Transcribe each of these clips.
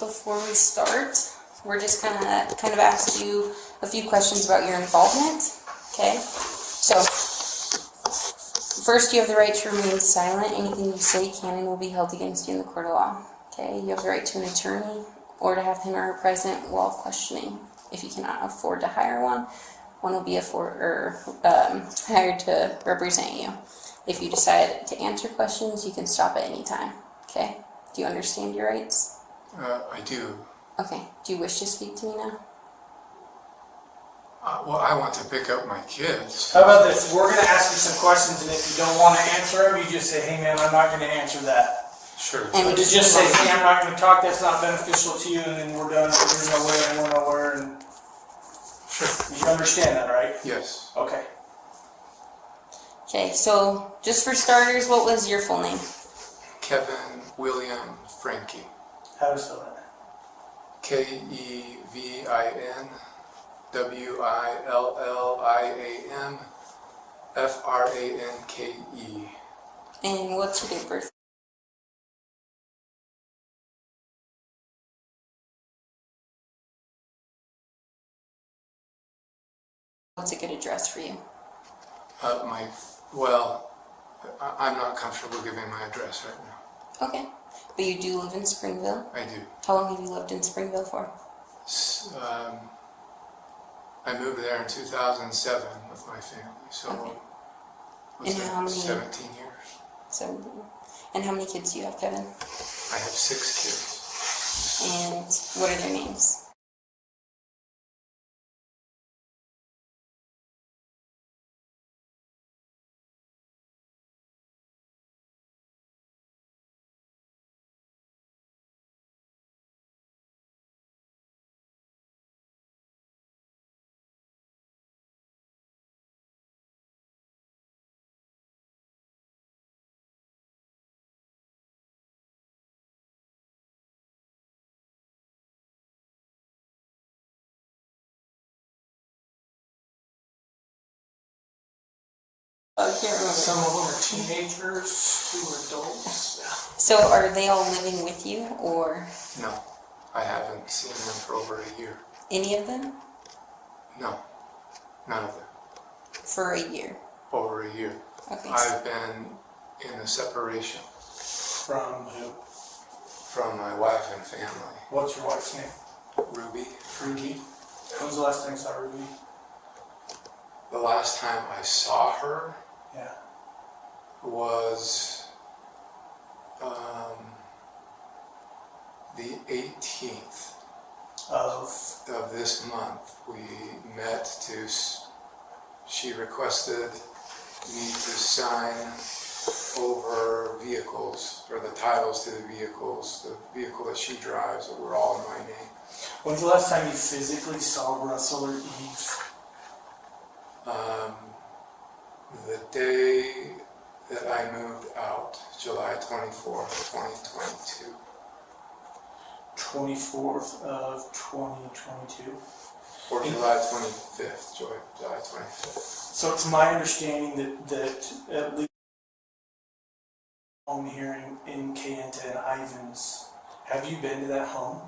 before we start, we're just kind of ask you a few questions about your involvement. Okay? So, first, you have the right to remain silent. Anything you say can and will be held against you in the court of law. Okay? You have the right to an attorney or to have him or her present while questioning. If you cannot afford to hire one will be hired to represent you. If you decide to answer questions, you can stop at any time. Okay? Do you understand your rights? I do. Okay. Do you wish to speak to me now? Well, I want to pick up my kids. How about this? We're going to ask you some questions, and if you don't want to answer them, you just say, hey man, I'm not going to answer that. Sure. And Just say, hey, I'm not going to talk, that's not beneficial to you, and then we're done, you're nowhere, and we're nowhere, and... Sure. You understand that, right? Yes. Okay. Okay, so just for starters, what was your full name? Kevin William Frankie. How to spell that? KEVINWILLIAMFRANKE. And what's your date of birth? What's a good address for you? I'm not comfortable giving my address right now. Okay. But you do live in Springville? I do. How long have you lived in Springville for? I moved there in 2007 with my family, so Okay. was And how many? 17 years. 17. And how many kids do you have, Kevin? I have 6 kids. And what are their names? I can't remember. Some of them are teenagers, 2 adults. So are they all living with you, or No, I haven't seen them for over a year. any of them? No, none of them. For a year. Over a year. Okay. I've been in a separation From who? from my wife and family. What's your wife's name? Ruby. Ruby. When's the last time you saw Ruby? The last time I saw her Yeah. was the 18th of this month. We met she requested me to sign over vehicles, or the titles to the vehicles, the vehicle that she drives, that were all in my name. When's the last time you physically saw Russell or Eve? The day that I moved out, July 24th, 2022. 24th of 2022. Or July 25th, July 25th. So it's my understanding that at least home here in Kayenta and Ivans, have you been to that home?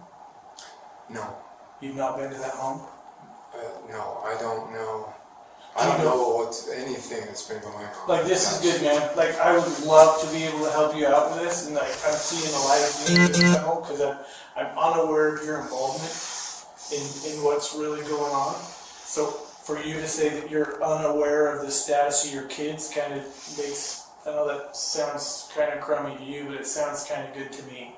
No. You've not been to that home? No, I don't know. I don't know what's anything that's been going on. Like, this is good, man. Like, I would love to be able to help you out with this, and like, I'm seeing the light of you because I'm unaware of your involvement in what's really going on. So for you to say that you're unaware of the status of your kids kind of makes, I know that sounds kind of crummy to you, but it sounds kind of good to me.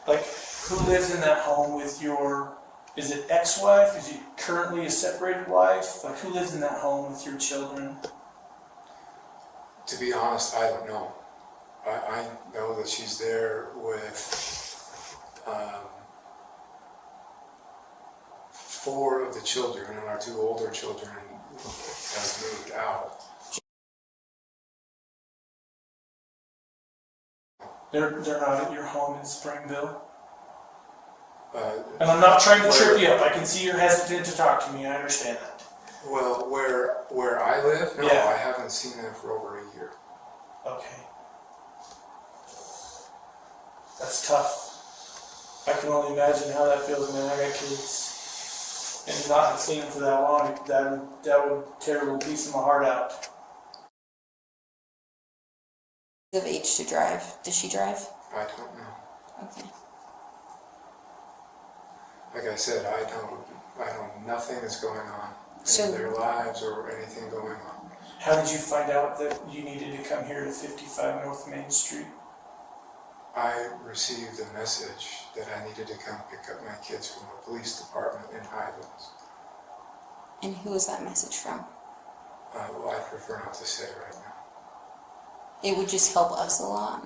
Like, who lives in that home with your, is it ex-wife? Is it currently a separated wife? Like, who lives in that home with your children? To be honest, I don't know. I know that she's there with 4 of the children, and our 2 older children have moved out. They're not at your home in Springville? And I'm not trying to trip you up. I can see you're hesitant to talk to me. I understand that. Well, where I live, no, Yeah. I haven't seen them for over a year. Okay. That's tough. I can only imagine how that feels, man. I got kids, and not have seen them for that long. That would tear a little piece of my heart out. Of age to drive. Does she drive? I don't know. Okay. Like I said, I know nothing is going on So- in their lives or anything going on. How did you find out that you needed to come here to 55 North Main Street? I received a message that I needed to come pick up my kids from the police department in Highlands. And who was that message from? Well, I prefer not to say right now. It would just help us a lot.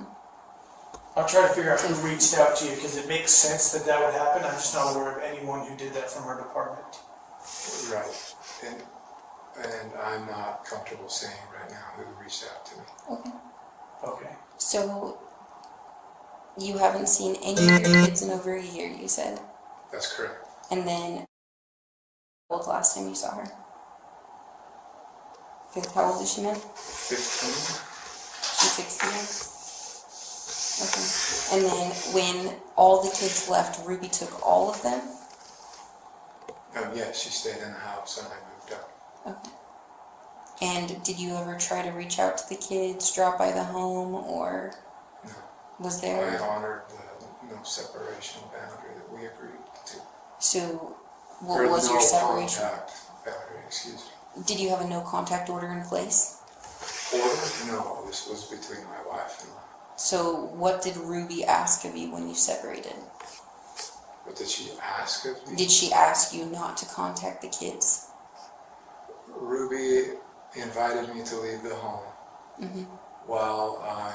I'll try to figure out who reached out to you, because it makes sense that that would happen. I'm just not aware of anyone who did that from our department. Right. And I'm not comfortable saying right now who reached out to me. Okay. Okay. So, you haven't seen any of your kids in over a year, you said? That's correct. And then, how old last time you saw her? How old is she now? 15. She's 16. Okay. And then when all the kids left, Ruby took all of them? Yes, she stayed in the house and I moved up. Okay. And did you ever try to reach out to the kids, drop by the home, or No. was I there? honored the no separation boundary that we agreed to. So, what Or was no your separation? contact boundary, excuse me. Did you have a no contact order in place? Order? No, this was between my wife and I. So, what did Ruby ask of you when you separated? What did she ask of me? Did she ask you not to contact the kids? Ruby invited me to leave the home while I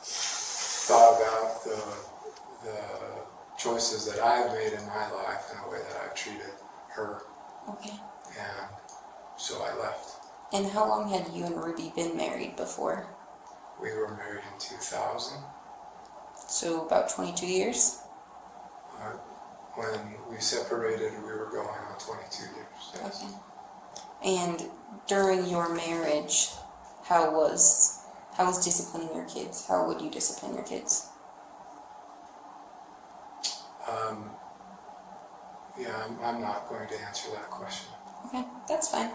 thought about the choices that I've made in my life and the way that I've treated her, Okay. and so I left. And how long had you and Ruby been married before? We were married in 2000. So, about 22 years? When we separated, we were going on 22 years. Yes. Okay. And during your marriage, how was disciplining your kids? How would you discipline your kids? Yeah, I'm not going to answer that question. Okay, that's fine.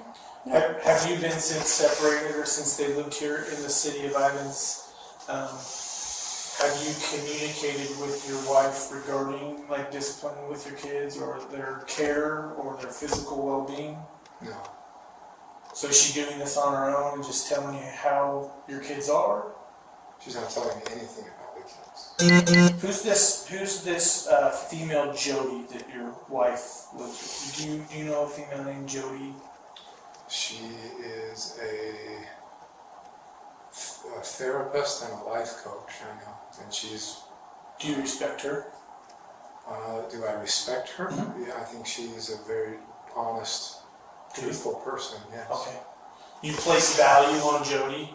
Have you been since separated, or since they lived here in the city of Ivans? Have you communicated with your wife regarding like disciplining with your kids, or their care, or their physical well-being? No. So is she doing this on her own and just telling you how your kids are? She's not telling me anything about the kids. Who's this female Jody that your wife lives with? Do you know a female named Jody? She is a therapist and a life coach, I know. And she's... Do you respect her? Do I respect her? Mm-hmm. Yeah, I think she's a very honest, truthful person, yes. Okay. You place value on Jody?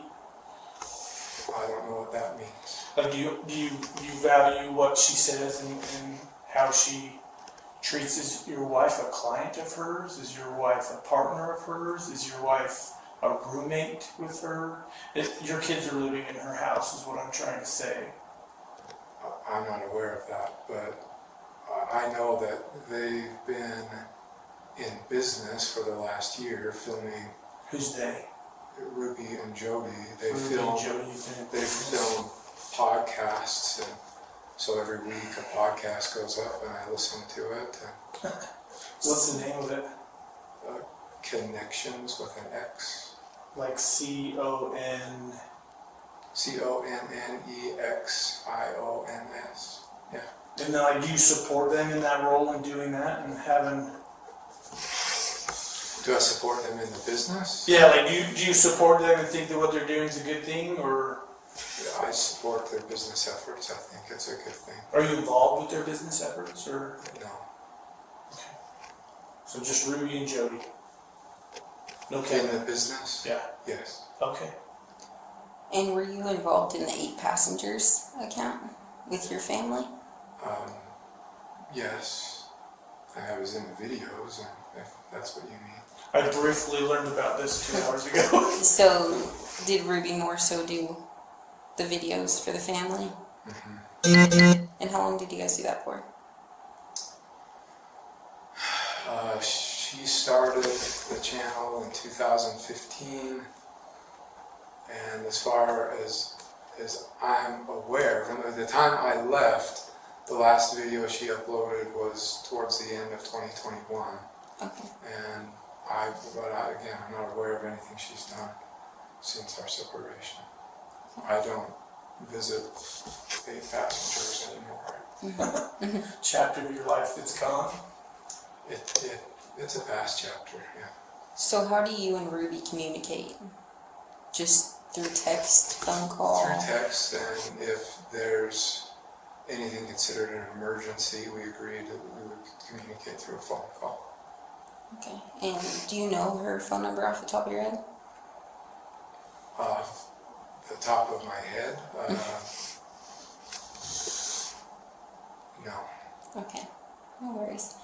I don't know what that means. Like, do you value what she says and how she treats? Is your wife a client of hers? Is your wife a partner of hers? Is your wife a roommate with her? Your kids are living in her house is what I'm trying to say. I'm not aware of that, but I know that they've been in business for the last year filming. Who's they? Ruby and Jody. They Ruby film and Jody's in they business. film podcasts, and so every week a podcast goes up and I listen to it. And What's the name of it? Connections with an X. Like CON. CONNEXIONS. Yeah. And then, like, do you support them in that role and doing that and having? Do I support them in the business? Yeah, like, do you support them and think that what they're doing is a good thing, or Yeah, I support their business efforts. I think it's a good thing. are you involved with their business efforts, or? No. Okay. So just Ruby and Jody. No In Kevin. the business? Yeah. Yes. Okay. And were you involved in the 8 passengers account with your family? Yes. I was in the videos, and if that's what you mean. I briefly learned about this 2 hours ago. So, did Ruby more so do the videos for the family? Mm-hmm. And how long did you guys do that for? She started the channel in 2015, and as far as I'm aware, from the time I left, the last video she uploaded was towards the end of 2021. Okay. And again, I'm not aware of anything she's done since our separation. I don't visit 8 passengers anymore. Chapter of your life that's gone. It's a past chapter, yeah. So how do you and Ruby communicate? Just through text, phone call? Through text, and if there's anything considered an emergency, we agreed that we would communicate through a phone call. Okay. And do you know her phone number off the top of your head? Off the top of my head, no. Okay. No worries.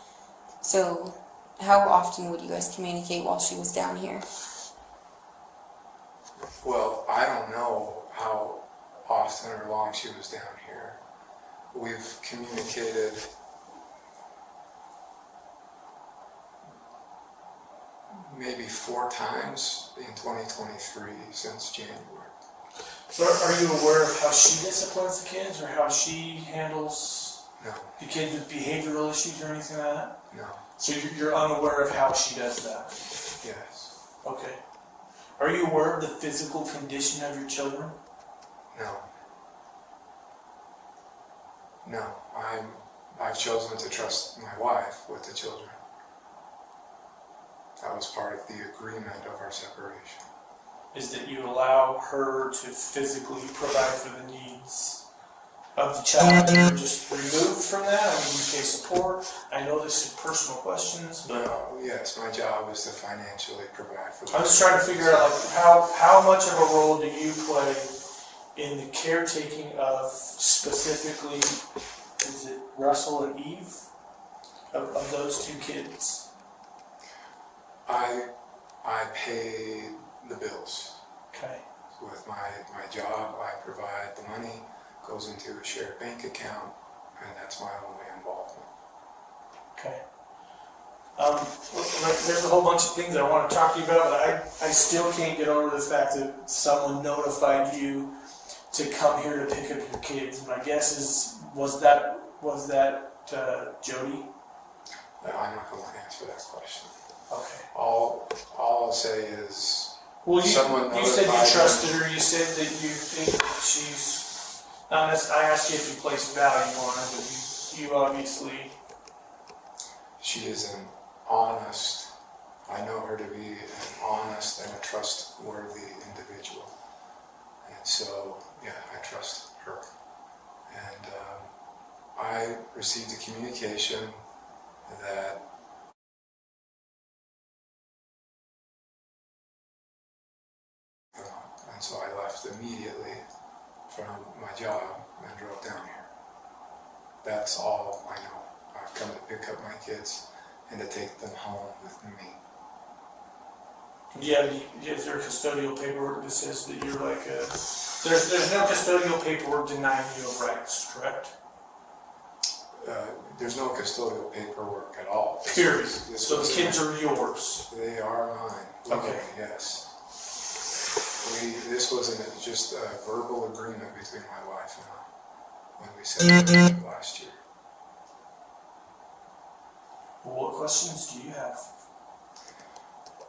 So how often would you guys communicate while she was down here? Well, I don't know how often or long she was down here. We've communicated maybe 4 times in 2023 since January. So are you aware of how she disciplines the kids, or how she handles No, the kids with behavioral issues or anything like that? no, So you're unaware of how she does that? yes, Okay. Are you aware of the physical condition of your children? no. No, I've chosen to trust my wife with the children. That was part of the agreement of our separation. Is that you allow her to physically provide for the needs of the child? You're just removed from that? I mean, you pay support. I know this is personal questions, but Yes, my job is to financially provide for the I'm just trying to figure out, like, how much of a role do you play in the caretaking of specifically, is it Russell and Eve, of those 2 kids? I pay the bills. Okay. With my job, I provide the money, goes into a shared bank account, and that's my only involvement. Okay. There's a whole bunch of things I want to talk to you about, but I still can't get over the fact that someone notified you to come here to pick up your kids. My guess is, was that Jody? I'm not going to answer that question. Okay. All I'll say is, Well, someone you said you notified trusted her. You said that you think that she's. I asked you if you placed value on her, but you obviously. she is an honest, I know her to be an honest and a trustworthy individual. And so, yeah, I trust her. And I received a communication that and so I left immediately from my job and drove down here. That's all I know. I've come to pick up my kids and to take them home with me. Do you have any? Is there custodial paperwork that says that you're like a? There's no custodial paperwork denying you of rights, correct? There's no custodial paperwork at all. Period. So the kids are yours. They are mine. Okay. Legally, yes. This wasn't just a verbal agreement between my wife and I when we separated last year. Well, what questions do you have?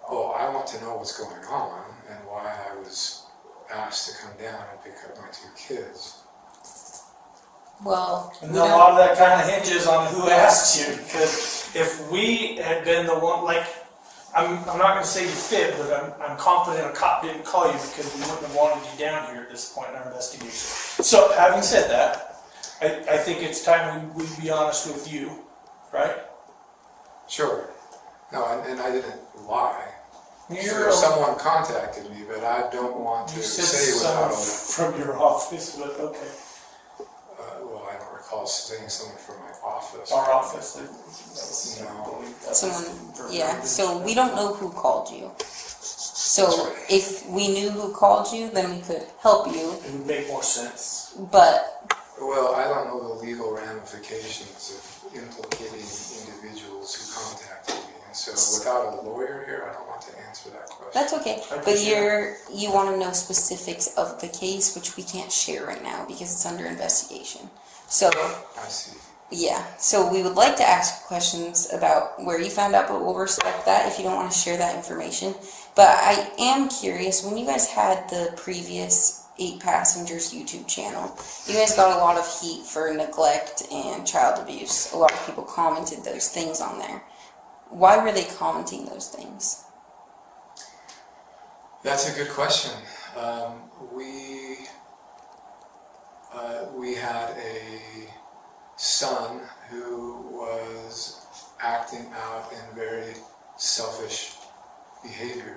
Oh, I want to know what's going on and why I was asked to come down and pick up my 2 kids. Well, And a lot of that kind of hinges on who asked you, because if we had been the one, like, I'm not going to say you fit, but I'm confident a cop didn't call you because we wouldn't have wanted you down here at this point in our investigation. So, having said that, I think it's time we be honest with you, right? Sure. No, and I didn't lie. You're Someone contacted me, but I don't want to You said say someone without from your office, but okay. well, I don't recall saying someone from my office. Our office. No. someone, yeah, so we don't know who called you. So That's right. if we knew who called you, then we could help you. It would make more sense. But Well, I don't know the legal ramifications of implicating individuals who contacted me, and so without a lawyer here, I don't want to answer that question. That's okay, I but appreciate you want to know specifics of the case, which we can't share right now because it's under investigation. So, I see. yeah, so we would like to ask questions about where you found out, but we'll respect that if you don't want to share that information. But I am curious, when you guys had the previous 8 Passengers YouTube channel, you guys got a lot of heat for neglect and child abuse. A lot of people commented those things on there. Why were they commenting those things? That's a good question. We had a son who was acting out in very selfish behavior.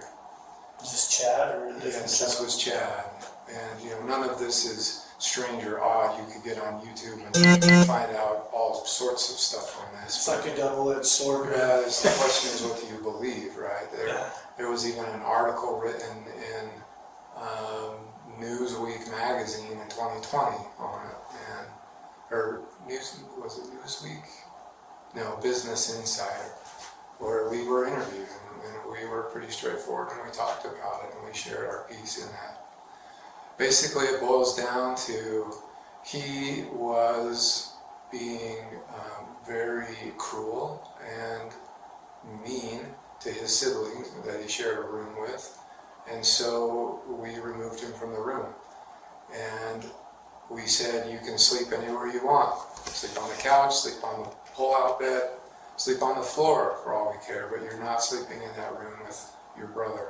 Is this Chad or a different Yes, this was Chad. And none of this is strange or odd. You could get on YouTube and find out all sorts of stuff on this. It's like a double-edged sword. Whereas the question is, what do you believe, right? Yeah. There was even an article written in Newsweek magazine in 2020 on it, or was it Newsweek? No, Business Insider, where we were interviewed, and we were pretty straightforward, and we talked about it, and we shared our piece in that. Basically, it boils down to he was being very cruel and mean to his siblings that he shared a room with, and so we removed him from the room. And we said, you can sleep anywhere you want. Sleep on the couch, sleep on the pull-out bed, sleep on the floor for all we care, but you're not sleeping in that room with your brother.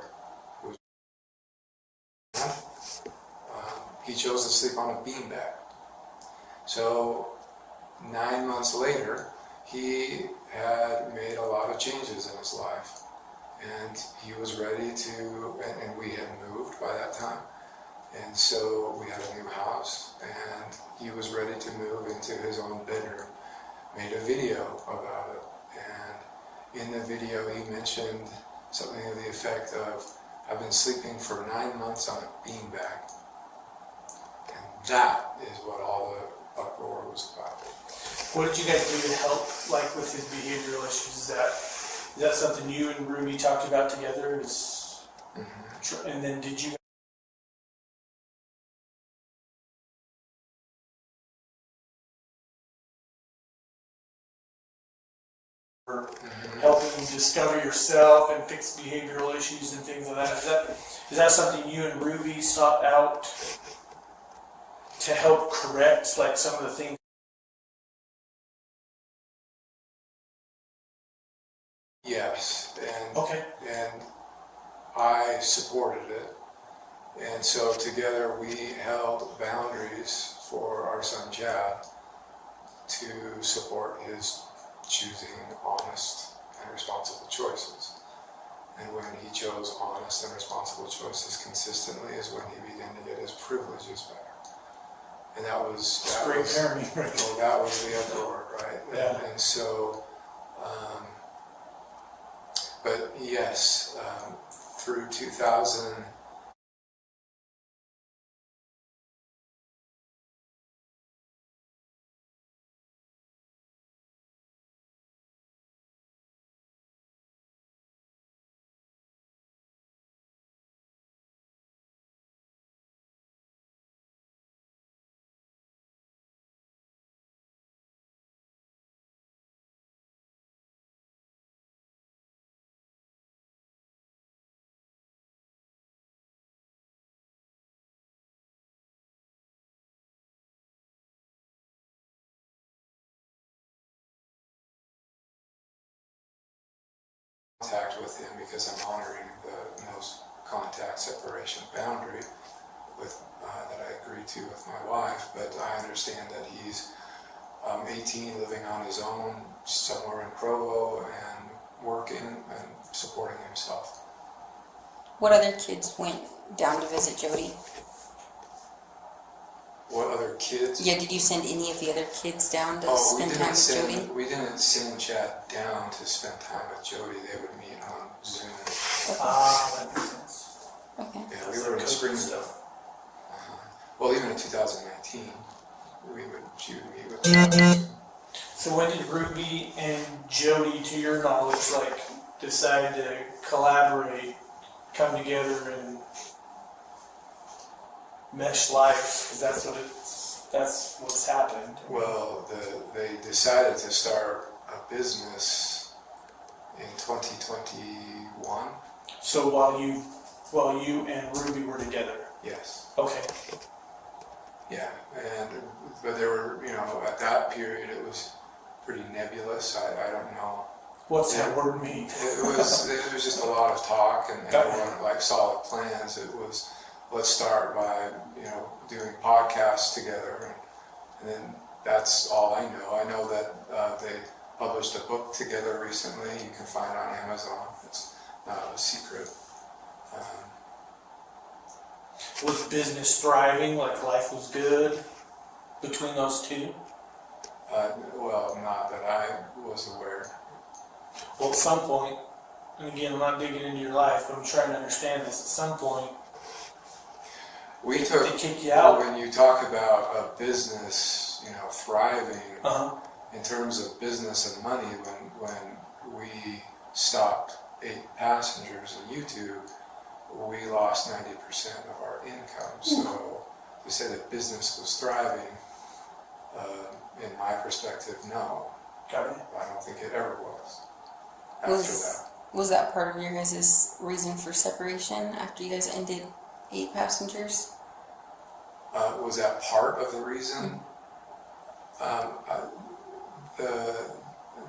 He chose to sleep on a beanbag. So 9 months later, he had made a lot of changes in his life. And he was ready to, and we had moved by that time. And so we had a new house, and he was ready to move into his own bedroom. Made a video about it. And in the video, he mentioned something to the effect of, I've been sleeping for 9 months on a beanbag. And that is what all the uproar was about. What did you guys do to help, like, with his behavioral issues? Is that something you and Ruby talked about together? And then did you helping you discover yourself and fix behavioral issues and things like that? Is that something you and Ruby sought out to help correct, like, some of the things? Yes, Okay. and I supported it, and so together we held boundaries for our son Chad to support his choosing honest and responsible choices. And when he chose honest and responsible choices consistently is when he began to get his privileges back. And that was Great parenting, right? well, that was the uproar, right? Yeah. And so, but yes, through 2000. Contact with him because I'm honoring the no contact separation boundary with that I agreed to with my wife, but I understand that he's 18, living on his own somewhere in Provo and working and supporting himself. What other kids went down to visit Jody? What other kids? Yeah, did you send any of the other kids down to spend time with Jody? We didn't send Chad down to spend time with Jody. They would meet on Zoom. That makes sense. Okay. Yeah, we were in spring stuff. Well, even in 2019, she would meet with them. So when did Ruby and Jody, to your knowledge, like decide to collaborate, come together and mesh lives? Because that's what's happened. Well, they decided to start a business in 2021. So while you and Ruby were together. Yes. Okay. Yeah, but there were, at that period it was pretty nebulous. I don't know. What's that word mean? It was just a lot of talk, and Got it. everyone like solid plans. It was, let's start by doing podcasts together, and then that's all I know. I know that they published a book together recently. You can find it on Amazon. It's not a secret. Was business thriving? Like life was good between those two? Well, not that I was aware. Well, at some point, and again, I'm not digging into your life, but I'm trying to understand this. At some point, We took, they kick you out. when you talk about a business, thriving, Uh-huh. in terms of business and money, when we stopped 8 passengers on YouTube, we lost 90% of our income. So to say that business was thriving, in my perspective, no. Got it. I don't think it ever was after that. Was that part of your guys' reason for separation after you guys ended 8 passengers? Was that part of the reason?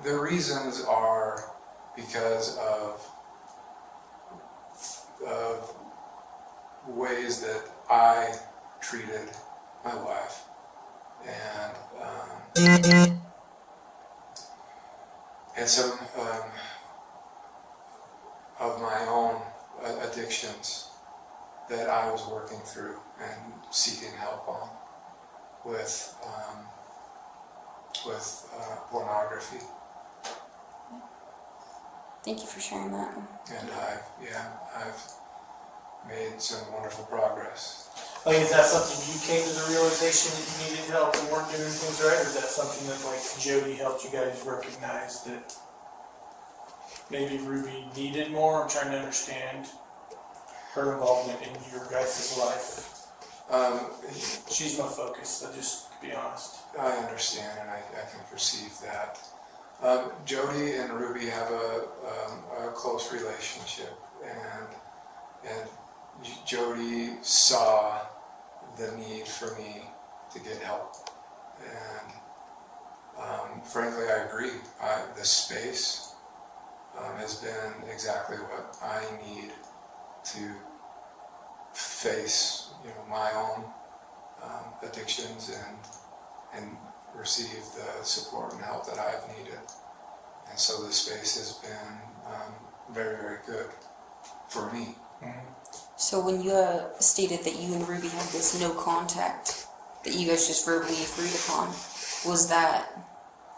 The reasons are because of ways that I treated my wife, and some of my own addictions that I was working through and seeking help on with pornography. Thank you for sharing that. And I've made some wonderful progress. Like, is that something you came to the realization that you needed help and weren't doing things right, or is that something that like Jody helped you guys recognize that maybe Ruby needed more? I'm trying to understand her involvement in your guys' life. She's my focus, so just to be honest. I understand, and I can perceive that. Jody and Ruby have a close relationship, and Jody saw the need for me to get help, and frankly, I agree. This space has been exactly what I need to face, my own addictions and receive the support and help that I've needed. And so this space has been very, very good for me. Mm-hmm. So when you stated that you and Ruby had this no contact that you guys just verbally agreed upon, was that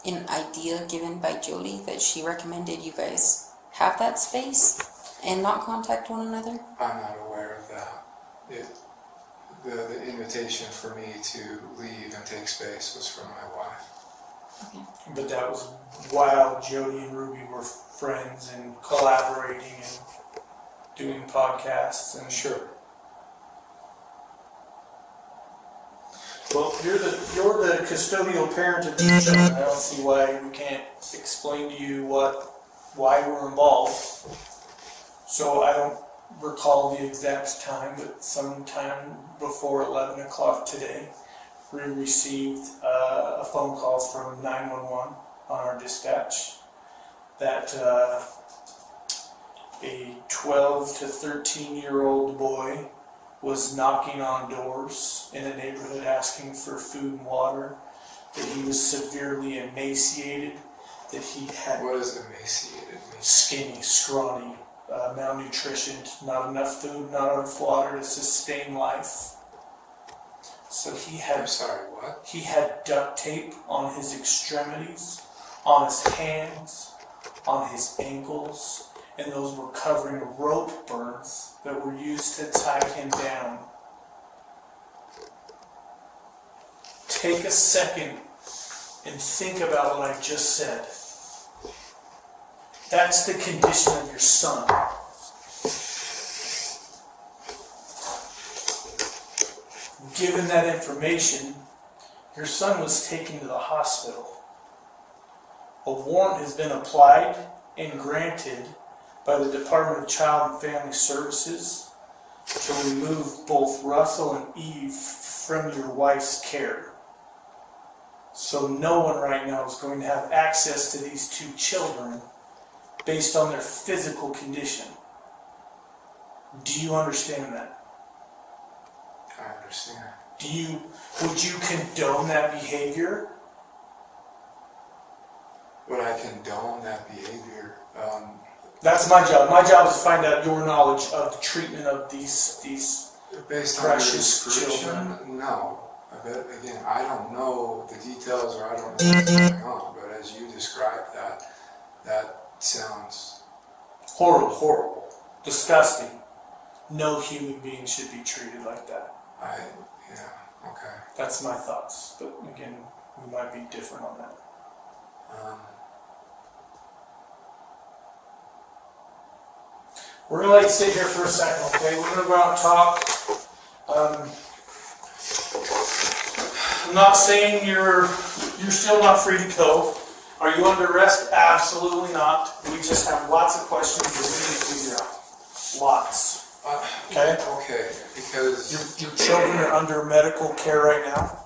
an idea given by Jody that she recommended you guys have that space and not contact one another? I'm not aware of that. The invitation for me to leave and take space was from my wife. Okay. But that was while Jody and Ruby were friends and collaborating and doing podcasts and Sure. Well, you're the custodial parent of these children. I don't see why we can't explain to you why we're involved. So I don't recall the exact time, but sometime before 11 o'clock today, we received a phone call from 911 on our dispatch that a 12 to 13-year-old boy was knocking on doors in a neighborhood asking for food and water, that he was severely emaciated, that he had What does emaciated mean? skinny, scrawny, malnutrition, not enough food, not enough water to sustain life. So I'm sorry, what? he had duct tape on his extremities, on his hands, on his ankles, and those were covering rope burns that were used to tie him down take a second and think about what I just said. That's the condition of your son. Given that information, your son was taken to the hospital. A warrant has been applied and granted by the Department of Child and Family Services to remove both Russell and Eve from your wife's care. So no one right now is going to have access to these two children based on their physical condition. Do you understand that? I understand. Would you condone that behavior? Would I condone that behavior? That's my job. My job is to find out your knowledge of the treatment of these Based on your precious description, children. no. But again, I don't know the details or I don't know what's going on. But as you described that sounds Horrible. Disgusting. No human being should be treated like that. Okay. That's my thoughts. But again, we might be different on that. We're going to let you sit here for a second, okay? We're going to go out and talk. I'm not saying you're still not free to go. Are you under arrest? Absolutely not. We just have lots of questions that we need to figure out. Lots. Okay? Okay, because... Your children are under medical care right now.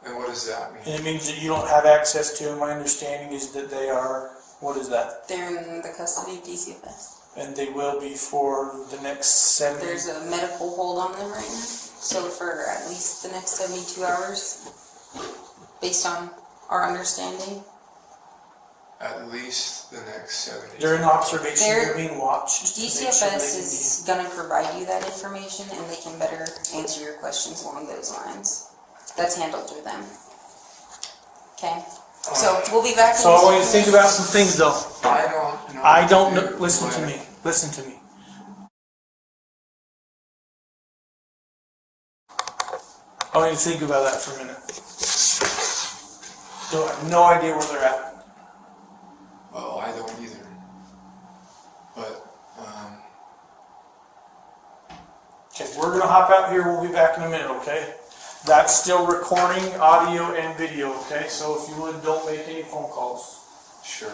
And what does that mean? And it means that you don't have access to them. My understanding is that they are, what is that? They're in the custody of DCFS. And they will be for the next 7 There's a medical hold on them right now. So for at least the next 72 hours, based on our understanding. At least the next 70. They're in observation. They're- They're being watched. DCFS is going to provide you that information and they can better answer your questions along those lines. That's handled through them. Okay? So we'll be back in So I want you to just a think minute. about some things though. I don't know. I don't know. Listen to me. Listen to me. I want you to think about that for a minute. Don't have no idea where they're at. Well, I don't either. But, Okay, we're gonna hop out here. We'll be back in a minute, okay? That's still recording audio and video, okay? So if you would, don't make any phone calls. sure.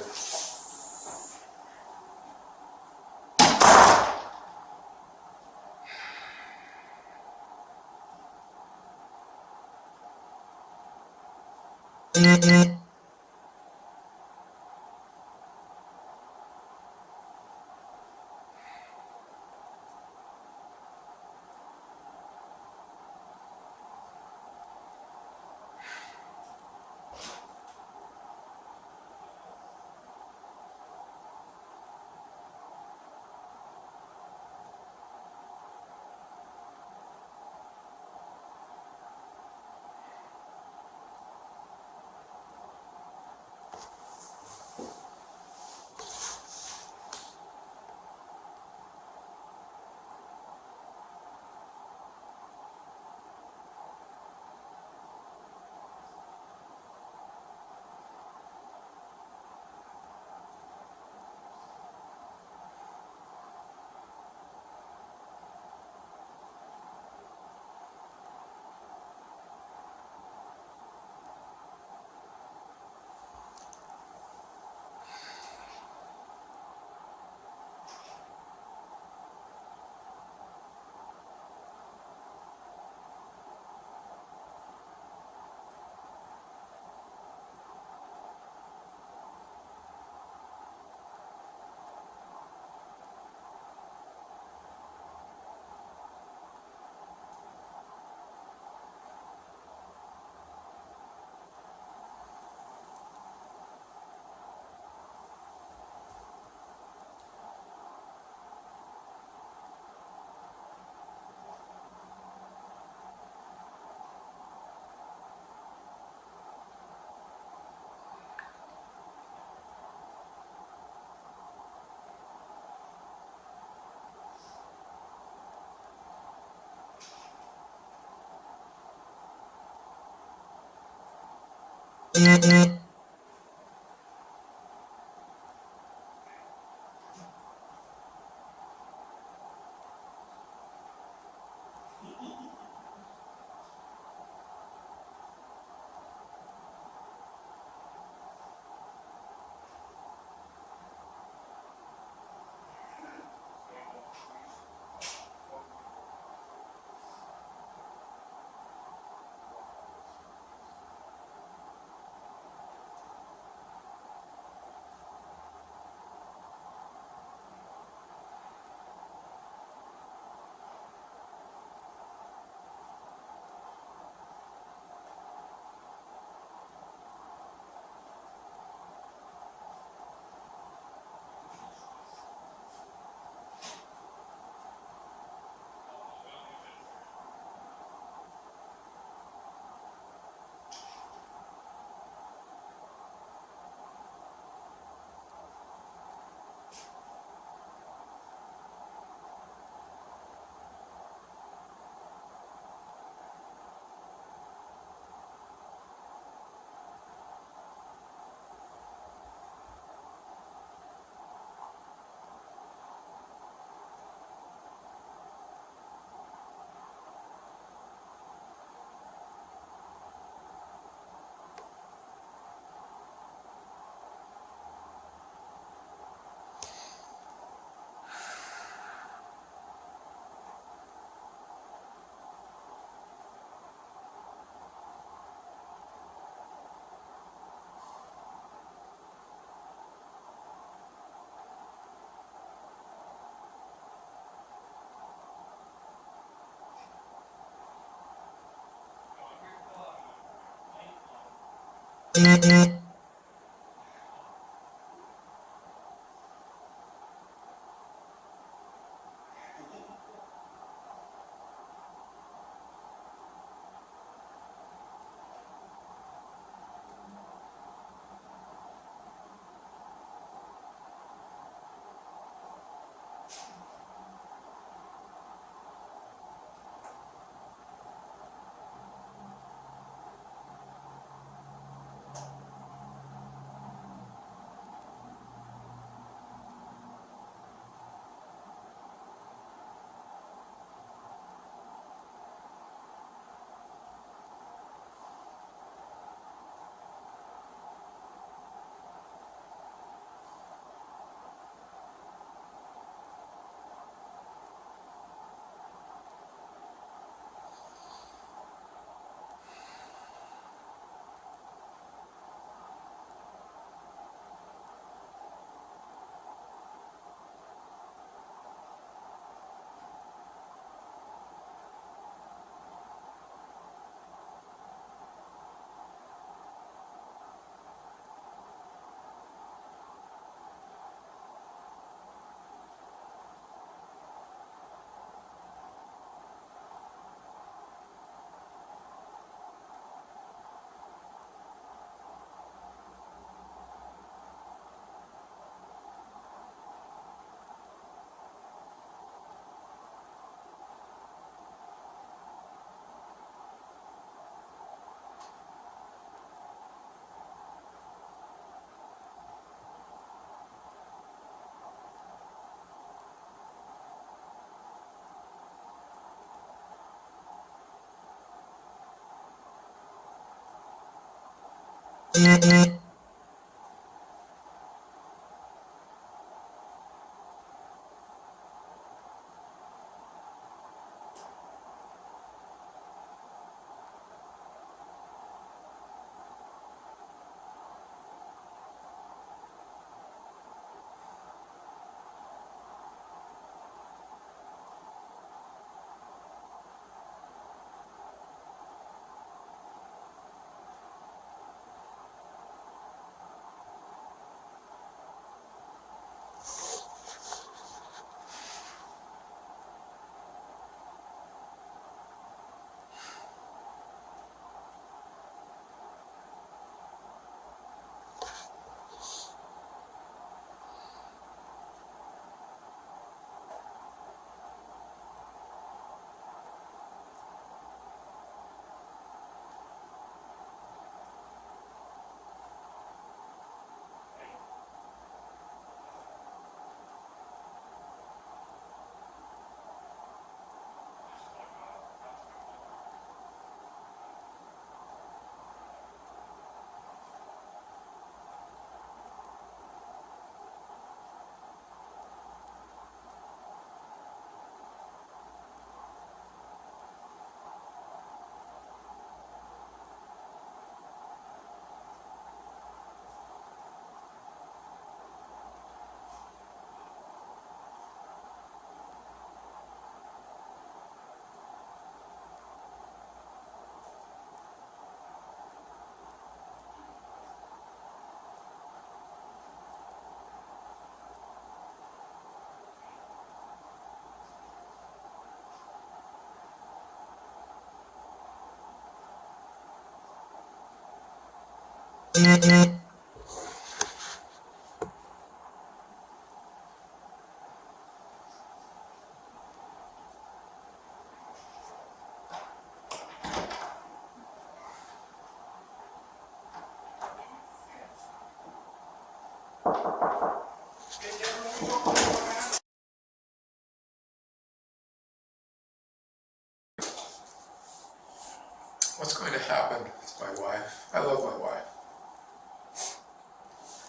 What's going to happen with my wife? I love my wife.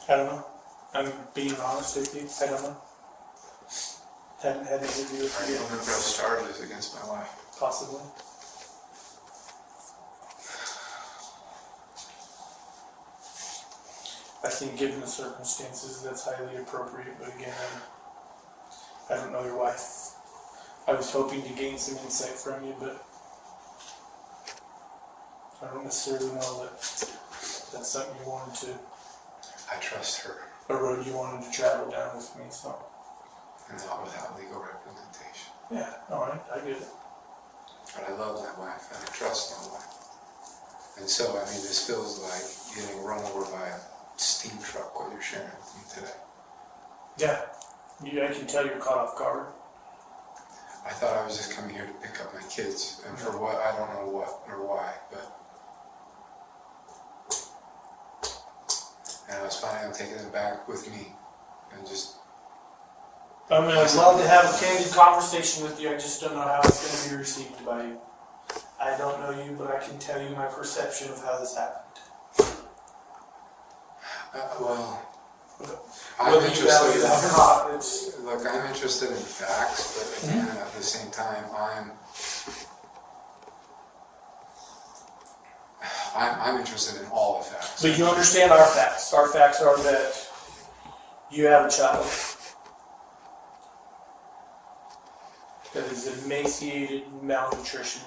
I don't know. I'm being honest with you. I don't know. Haven't had an interview with I you. don't know if I'll start this against my wife. Possibly. I think given the circumstances, that's highly appropriate, but again, I don't know your wife. I was hoping to gain some insight from you, but I don't necessarily know that that's something you wanted to, I trust her, a road you wanted to travel down with me, so. and not without legal representation. Yeah, alright, I get it. But I love my wife, and I trust my wife. And so, I mean, this feels like getting run over by a steam truck, what you're sharing with me today. Yeah, I can tell you're caught off guard. I thought I was just coming here to pick up my kids, and for what, I don't know what or why, but... And I was planning on taking them back with me, and just... I mean, I'd love to have a candid conversation with you, I just don't know how it's going to be received by you. I don't know you, but I can tell you my perception of how this happened. well... I'm Whether you value interested that or not, it's... Look, I'm interested in facts, but again, at the same time, I'm interested in all the facts. But you understand our facts. Our facts are that you have a child that is emaciated, malnutrition,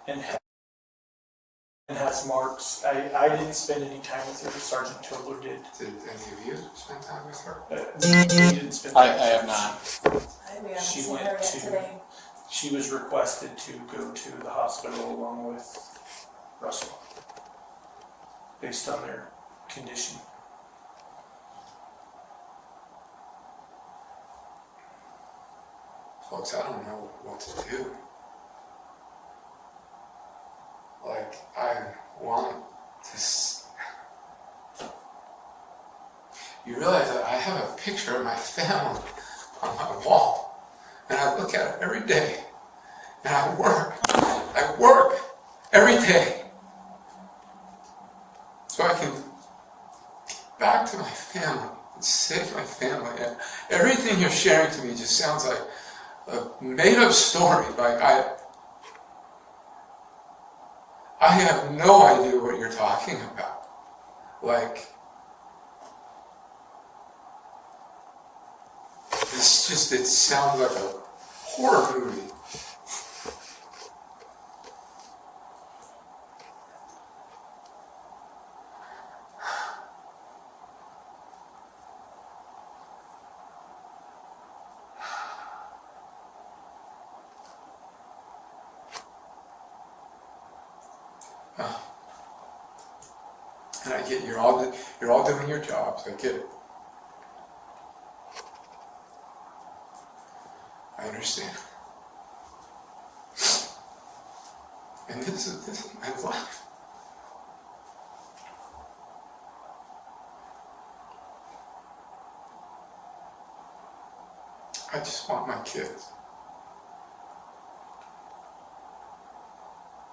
and has marks. I didn't spend any time with her. Sergeant Tobler did. Did any of you spend time with her? We didn't spend I time with have her. not. We haven't She seen went her yet to- today. She was requested to go to the hospital along with Russell, based on their condition. Folks, I don't know what to do. Like, I want to... You realize that I have a picture of my family on my wall, and I look at it every day, and I work every day, so I can get back to my family and save my family. And everything you're sharing to me just sounds like a made-up story. Like, I have no idea what you're talking about. Like, it sounds like a horror movie. And I get you're all doing your jobs. I get it. I understand. And this is my life. I just want my kids.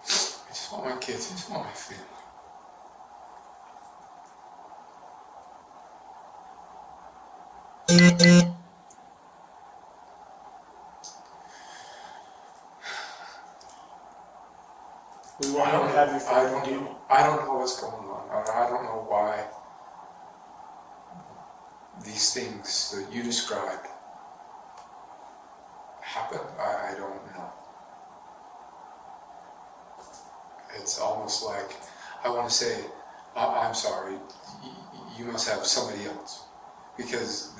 I just want my kids. I just want my family. We want you to have your I family don't do. know. I don't know what's going on. I don't know why these things that you described happened. I don't know. It's almost like I want to say, I'm sorry, you must have somebody else. Because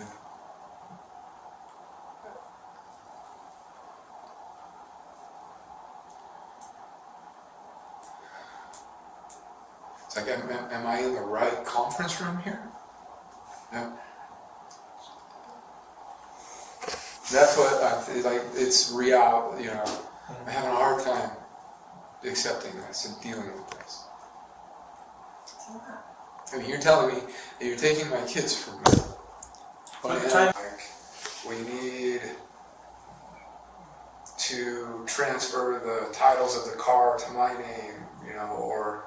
am I in the right conference room here? No. That's what like. It's real. You know, I'm having a hard time accepting this and dealing with this. I mean, you're telling me that you're taking my kids from me. Like, we need to transfer the titles of the car to my name, you know, or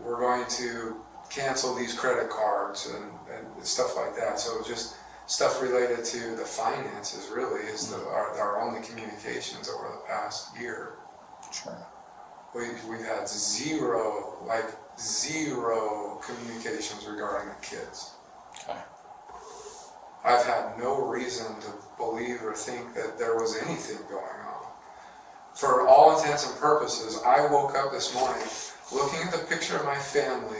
we're going to cancel these credit cards and stuff like that. So just stuff related to the finances really is our only communications over the past year. Sure. We've had zero communications regarding the kids. Okay. I've had no reason to believe or think that there was anything going on. For all intents and purposes, I woke up this morning looking at the picture of my family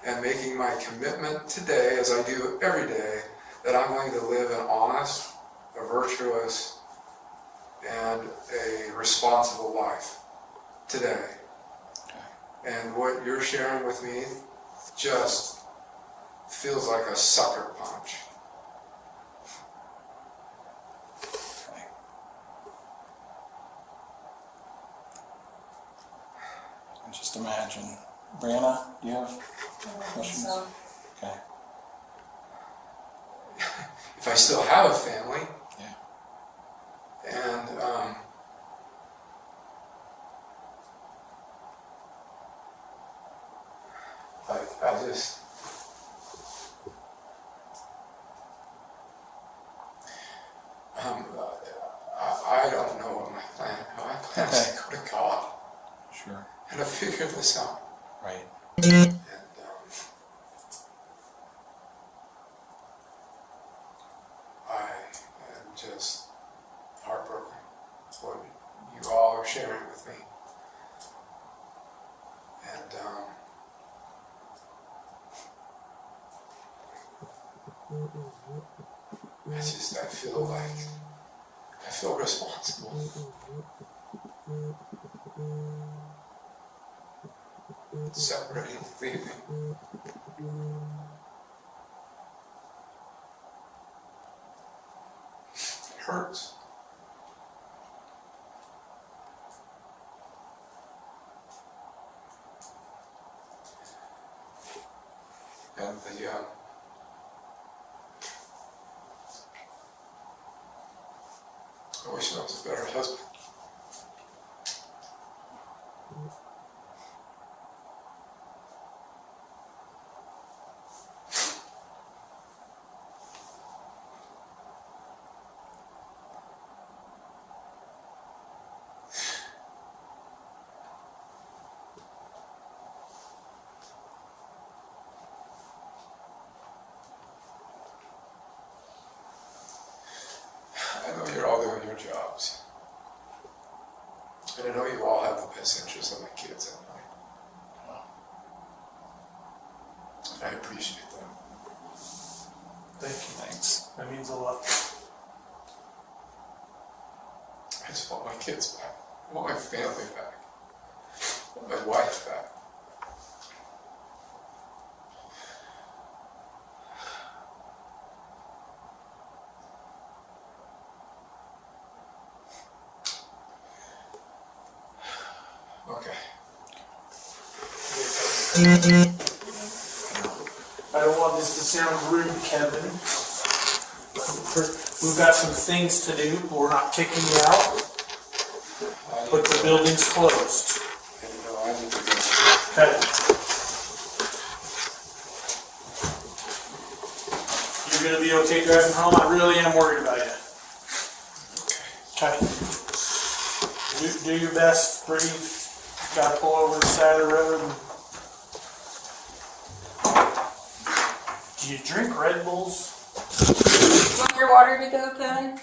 and making my commitment today, as I do every day, that I'm going to live an honest, a virtuous, and a responsible life today. And what you're sharing with me just feels like a sucker punch. Okay. And just imagine. Brianna, do you have questions? So, Okay. If I still have a family, Yeah. and I just I don't know what my plan. My plan is to go to God Sure. and to figure this out. Right. And I am just heartbroken what you all are sharing with me. And I feel responsible. Separating, leaving. It hurts. And I wish I was a better husband. I know you're all doing your jobs. And I know you all have the best interests of my kids in mind. I appreciate that. Thank you. Thanks. That means a lot. I just want my kids back. I want my family back. I want my wife back. Okay. I don't want this to sound rude, Kevin. We've got some things to do, but we're not kicking you out. But the building's closed. I didn't know I need to go. Okay. You're gonna be okay driving home? I really am worried about you. Okay. Do your best, breathe. Gotta pull over the side of the road. Do you drink Red Bulls? want your water to go, Kevin?